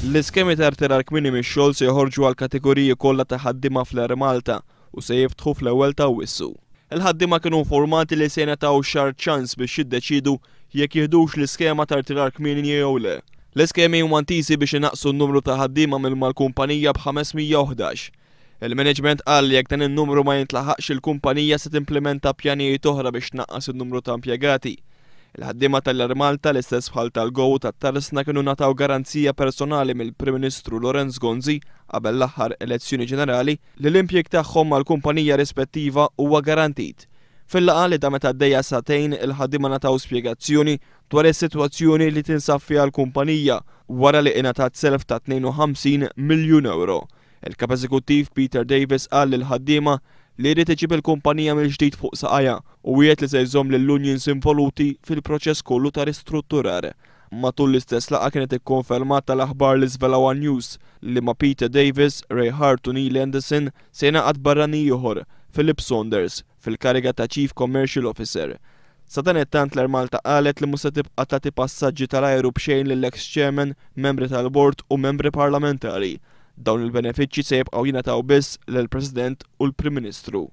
L-iskemi ta' irtirar kmieni mix-xogħol se joħorġu għal kategoriji kollha ta' ħaddiema fl-Air Malta u se jiftħu fl-ewwel ta' Awwissu. Il-ħaddiema kienu informati li se jingħataw xahar ċans biex jiddeċiedu jekk jieħdux l-iskema ta' irtirar kmieni jew le. L-iskemi huma ntisi biex inaqsu n-numru ta' ħaddiema mill-kumpanija b'511. Il-management qal li jekk dan in-numru ma jintlaħaqx il-kumpanija se timplementa pjanijiet oħra biex tnaqqas in-numru ta' impjegati. Il-ħaddiema tal-Air Malta l-istess bħal tal-Go tat-Tarsna kienu nataw garanzija personali mill-Prim Ministru Lorenz Gonzi qabel l-aħħar elezzjoni ġenerali li l-impjeg tagħhom mal-kumpanija rispettiva huwa garantit. Fil-laqgħa li damet għaddejja satejn il-ħaddiema nataw spjegazzjoni dwar is-sitwazzjoni li tinsab fiha l-kumpanija wara li ingħatat self ta' 52 miljun euro. Il-Kap Eżekuttiv Peter Davis qal lill-ħaddiema li jrid iġib il-kumpanija mill-ġdid fuq saqajja u wieħed li se jżomm lill-unions involuti fil-proċess kollu ta' ristrutturar. Matul l-istess laqgħa kienet ikkonfermata l-aħbar li żvelaw News li ma' Peter Davis, Ray Hart u Neil Anderson se jingħaqad barrani ieħor, Philip Saunders, fil-kariga ta' Chief Commercial Officer. Sa dan it-tant l-Air Malta qalet li mhux se tibqa' tagħti passaġġi tal-ajru b'xejn lill-ex-chairman, membri tal-bord u membri parlamentari. Dawn il-benefiċċji se jibqgħu jingħataw biss lill-President u l-Prim Ministru.